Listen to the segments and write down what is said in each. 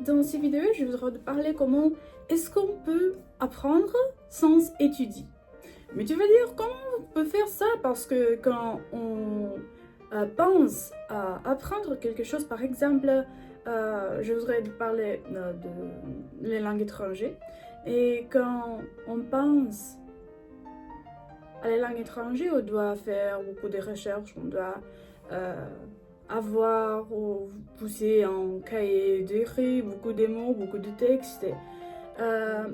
Dans ces vidéos, je voudrais te parler comment est-ce qu'on peut apprendre sans étudier. Mais tu vas dire comment on peut faire ça parce que quand on pense à apprendre quelque chose, par exemple, je voudrais te parler de les langues étrangères. Et quand on pense à les langues étrangères, on doit faire beaucoup de recherches, on doit avoir ou pousser un cahier d'écrit, beaucoup de mots, beaucoup de textes.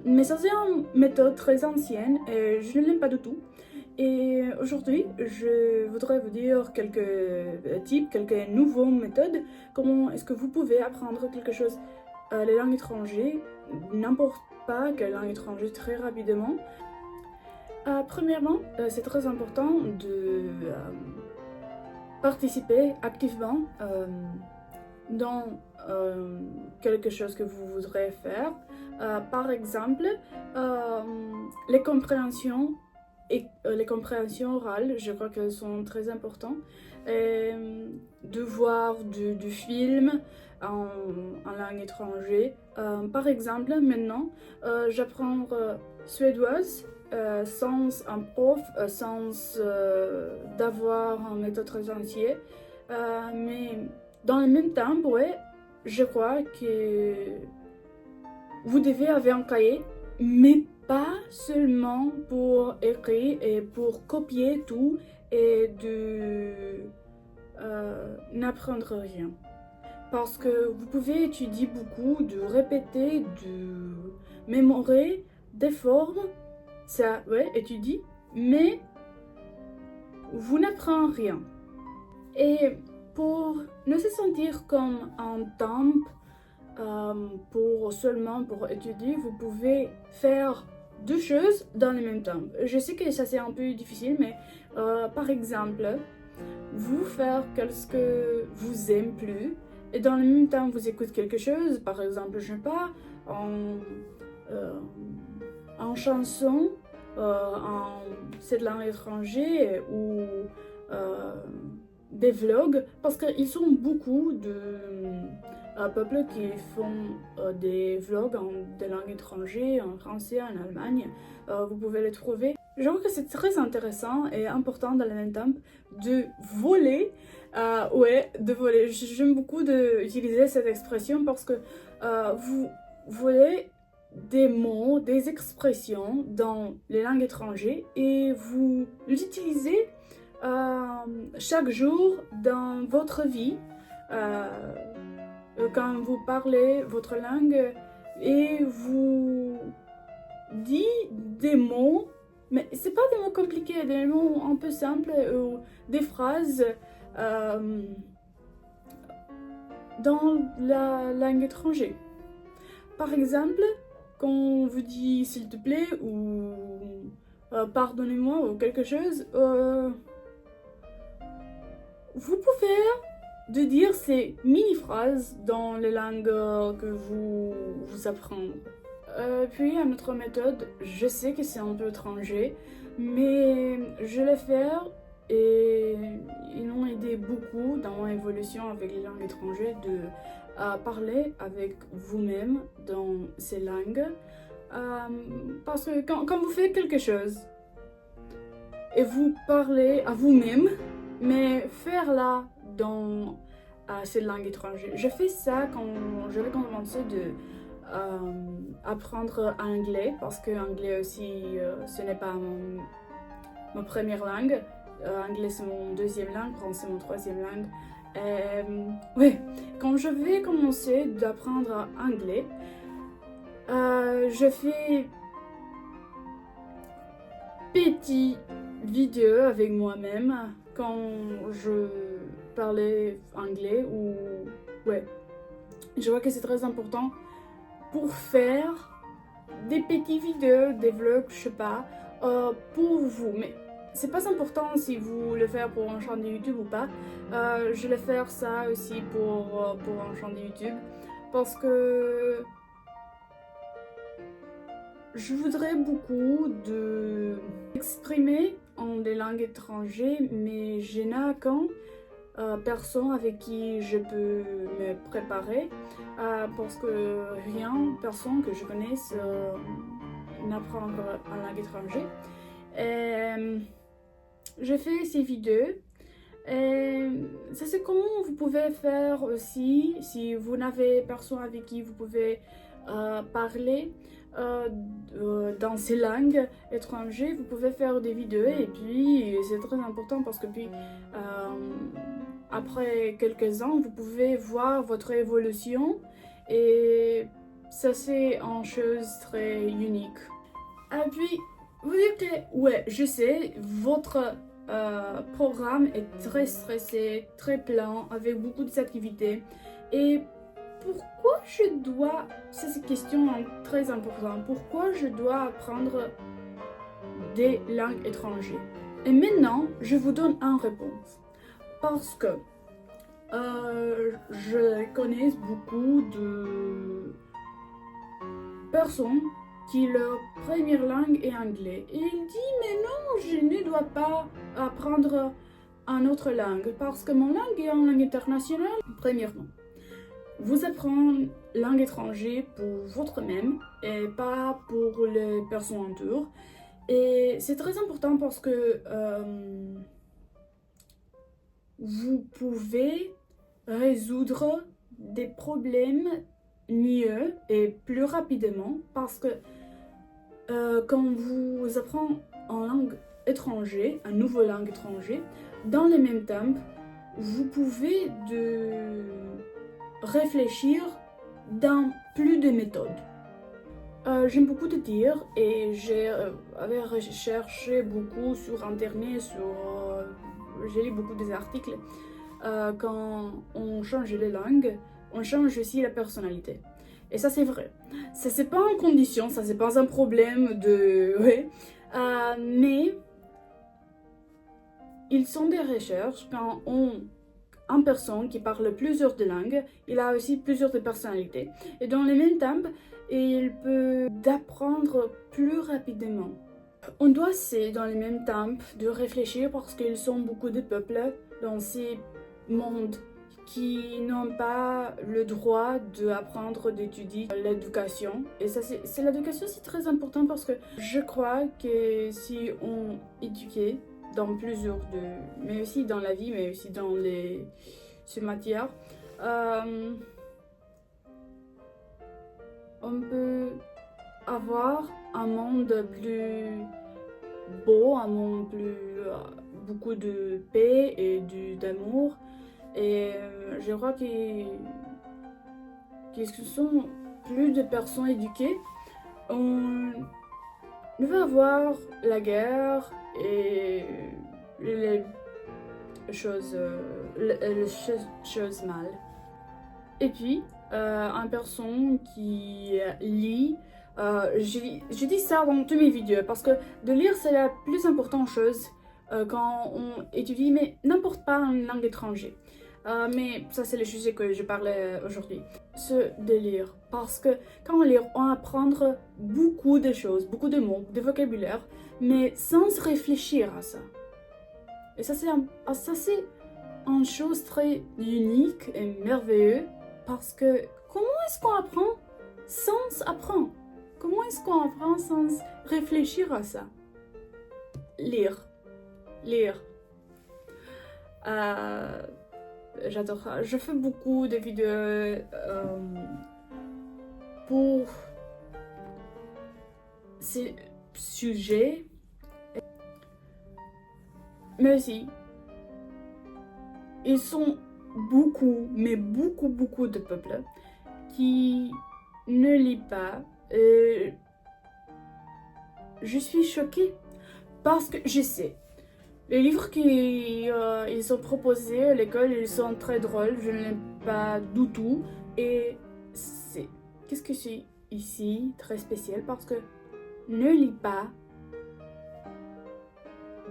Mais ça c'est une méthode très ancienne et je ne l'aime pas du tout. Et aujourd'hui, je voudrais vous dire quelques types, quelques nouvelles méthodes. Comment est-ce que vous pouvez apprendre quelque chose, les langues étrangères, n'importe pas quelle langue étrangère très rapidement. Premièrement, c'est très important de participer activement dans quelque chose que vous voudrez faire. Par exemple, les compréhensions orales, je crois qu'elles sont très importantes. De voir du film en langue étrangère. Par exemple, maintenant, j'apprends suédoise sans un prof, sans d'avoir un méthode très entier. Mais dans le même temps, ouais, je crois que vous devez avoir un cahier, mais pas seulement pour écrire et pour copier tout et de n'apprendre rien. Parce que vous pouvez étudier beaucoup, de répéter, de mémorer des formes, ça, ouais, étudier, mais vous n'apprenez rien. Et pour ne se sentir comme un temps seulement pour étudier, vous pouvez faire deux choses dans le même temps. Je sais que ça c'est un peu difficile, mais par exemple, vous faire quelque que vous aimez plus et dans le même temps vous écoutez quelque chose, par exemple, je sais pas, en chanson, en cette langue étrangère ou des vlogs, parce qu'ils sont beaucoup de peuples qui font des vlogs en des langues étrangères, en français, en Allemagne. Vous pouvez les trouver. Je trouve que c'est très intéressant et important dans le même temps de voler. Ouais, de voler. J'aime beaucoup d'utiliser cette expression parce que vous volez des mots, des expressions dans les langues étrangères et vous l'utilisez chaque jour dans votre vie. Quand vous parlez votre langue et vous dites des mots, mais c'est pas des mots compliqués, des mots un peu simples ou des phrases dans la langue étrangère. Par exemple, quand on vous dit s'il te plaît ou pardonnez-moi ou quelque chose, vous pouvez de dire ces mini-phrases dans les langues que vous apprenez. Puis une autre méthode, je sais que c'est un peu étranger, mais je l'ai fait et ils m'ont aidé beaucoup dans mon évolution avec les langues étrangères de parler avec vous-même dans ces langues. Parce que quand vous faites quelque chose et vous parlez à vous-même, mais faire là dans cette langue étrangère. Je fais ça quand je vais commencer de apprendre anglais parce que anglais aussi ce n'est pas ma première langue. Anglais c'est mon deuxième langue, français mon troisième langue. Ouais, quand je vais commencer d'apprendre anglais, je fais petite vidéo avec moi-même quand je parlais anglais ou ouais. Je vois que c'est très important pour faire des petites vidéos, des vlogs, je sais pas, pour vous. Mais c'est pas important si vous le faites pour un chaîne de YouTube ou pas. Je vais faire ça aussi pour un chaîne de YouTube parce que je voudrais beaucoup de exprimer en des langues étrangères, mais je n'ai qu'un personne avec qui je peux me préparer parce que personne que je connaisse n'apprend une langue étrangère. Je fais ces vidéos. Ça c'est comment vous pouvez faire aussi si vous n'avez personne avec qui vous pouvez parler dans ces langues étrangères. Vous pouvez faire des vidéos et puis c'est très important parce que puis après quelques ans vous pouvez voir votre évolution et ça c'est une chose très unique. Et puis vous dites que ouais, je sais, votre programme est très stressé, très plein, avec beaucoup d'activités. Et pourquoi je dois, ça c'est une question très importante, pourquoi je dois apprendre des langues étrangères? Et maintenant, je vous donne une réponse. Parce que je connais beaucoup de personnes qui leur première langue est anglais. Et il dit, mais non, je ne dois pas apprendre une autre langue parce que mon langue est en langue internationale. Premièrement, vous apprenez langue étrangère pour votre-même et pas pour les personnes autour. Et c'est très important parce que vous pouvez résoudre des problèmes mieux et plus rapidement parce que quand vous apprenez en langue étrangère, une nouvelle langue étrangère, dans le même temps, vous pouvez réfléchir dans plus de méthodes. J'aime beaucoup de dire et j'ai recherché beaucoup sur internet, j'ai lu beaucoup des articles. Quand on change les langues, on change aussi la personnalité. Et ça c'est vrai. Ça c'est pas une condition, ça c'est pas un problème de... Ouais. Mais ils sont des recherches quand une personne qui parle plusieurs de langues, il a aussi plusieurs de personnalités. Et dans le même temps, il peut apprendre plus rapidement. On doit essayer dans le même temps de réfléchir parce qu'ils sont beaucoup de peuples dans ces mondes qui n'ont pas le droit d'apprendre, d'étudier l'éducation. Et ça, c'est l'éducation, c'est très important parce que je crois que si on éduquait dans plusieurs mais aussi dans la vie, mais aussi dans ces matières, on peut avoir un monde plus beau, un monde plus beaucoup de paix et d'amour. Et je crois qu'il sont plus de personnes éduquées. On va avoir la guerre et les choses mal. Et puis, une personne qui lit, je dis ça dans toutes mes vidéos parce que de lire c'est la plus importante chose quand on étudie, mais n'importe pas une langue étrangère. Mais ça c'est le sujet que je parlais aujourd'hui. Ce de lire, parce que quand on lit, on apprend beaucoup de choses, beaucoup de mots, de vocabulaire, mais sans réfléchir à ça. Et ça c'est une chose très unique et merveilleuse parce que comment est-ce qu'on apprend sans apprendre? Comment est-ce qu'on apprend sans réfléchir à ça? Lire. J'adore ça. Je fais beaucoup de vidéos pour ces sujets, mais aussi ils sont beaucoup, mais beaucoup de peuples qui ne lisent pas. Je suis choquée parce que je sais. Les livres qu'ils sont proposés à l'école, ils sont très drôles, je ne l'aime pas du tout. Et qu'est-ce que c'est ici très spécial parce que ne lis pas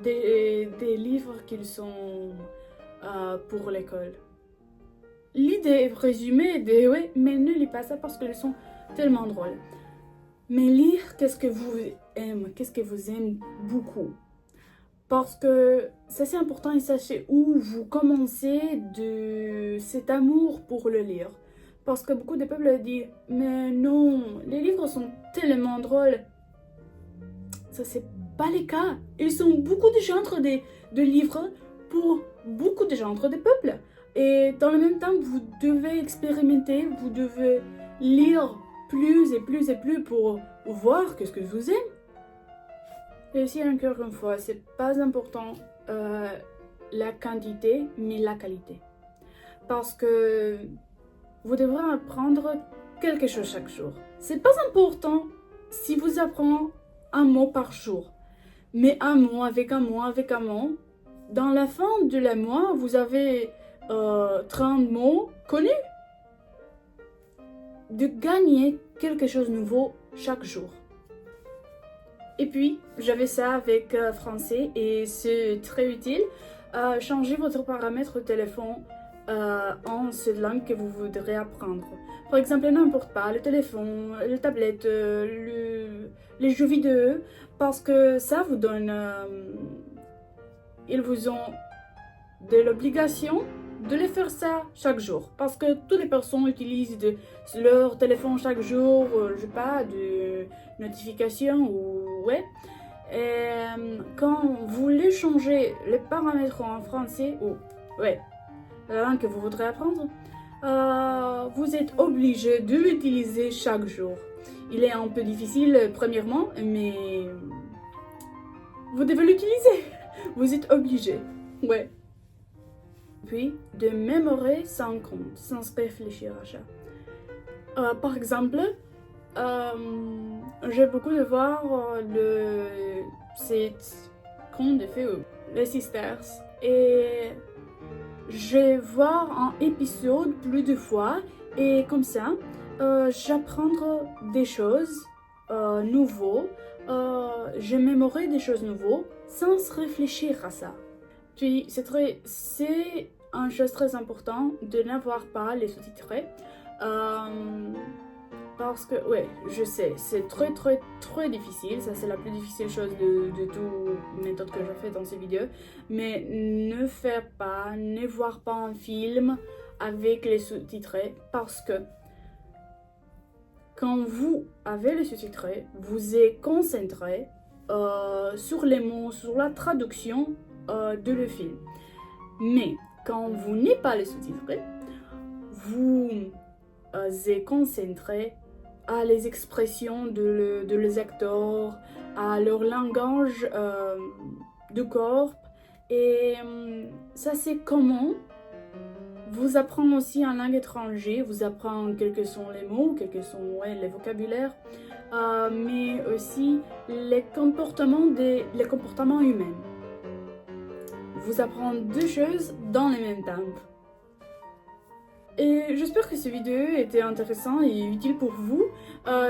des livres qui sont pour l'école. Lis des résumés, oui, mais ne lis pas ça parce qu'ils sont tellement drôles. Mais lire, qu'est-ce que vous aimez beaucoup. Parce que ça c'est important et sachez où vous commencez de cet amour pour le lire. Parce que beaucoup de peuples disent mais non, les livres sont tellement drôles. Ça c'est pas le cas. Ils sont beaucoup de genres de livres pour beaucoup de genres de peuples. Et dans le même temps, vous devez expérimenter, vous devez lire plus et plus et plus pour voir qu'est-ce que vous aimez. Et aussi, encore une fois, c'est pas important la quantité, mais la qualité. Parce que vous devrez apprendre quelque chose chaque jour. C'est pas important si vous apprenez un mot par jour, mais un mot avec un mot avec un mot. Dans la fin de la mois, vous avez 30 mots connus. De gagner quelque chose de nouveau chaque jour. Et puis, j'avais ça avec français et c'est très utile. Changez votre paramètre téléphone en cette langue que vous voudrez apprendre. Par exemple, n'importe pas, le téléphone, la tablette, les jeux vidéo, parce que ça vous donne... ils vous ont de l'obligation de les faire ça chaque jour. Parce que toutes les personnes utilisent leur téléphone chaque jour, je sais pas, de notifications ou ouais. Et quand vous voulez changer les paramètres en français ou ouais, la langue que vous voudrez apprendre, vous êtes obligé de l'utiliser chaque jour. Il est un peu difficile premièrement, mais vous devez l'utiliser. Vous êtes obligé. Ouais. Puis, de mémorer sans compte, sans réfléchir à ça. Par exemple, j'ai beaucoup de voir cette conte de fées, les Sisters, et je vais voir un épisode plus de fois, et comme ça, j'apprends des choses nouveaux, je mémorise des choses nouveaux sans réfléchir à ça. Puis c'est une chose très importante de n'avoir pas les sous-titrés. Parce que, ouais, je sais, c'est très difficile. Ça, c'est la plus difficile chose de toute méthode que je fais dans ces vidéos. Mais ne voir pas un film avec les sous-titrés. Parce que quand vous avez les sous-titrés, vous êtes concentré sur les mots, sur la traduction de le film. Mais quand vous n'êtes pas les sous-titrés, vous êtes concentré à les expressions de les acteurs, à leur langage du corps. Et ça, c'est comment vous apprenez aussi en langue étrangère, vous apprenez quels sont les mots, quels sont les vocabulaires, mais aussi les comportements humains. Vous apprenez deux choses dans le même temps. Et j'espère que cette vidéo était intéressante et utile pour vous.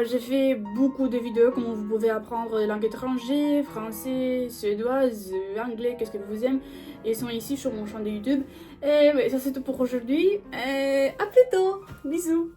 J'ai fait beaucoup de vidéos comment vous pouvez apprendre les langues étrangères, français, suédoise, anglais, qu'est-ce que vous aimez. Ils sont ici sur mon chaîne de YouTube. Et ouais, ça c'est tout pour aujourd'hui. Et à plus tôt. Bisous.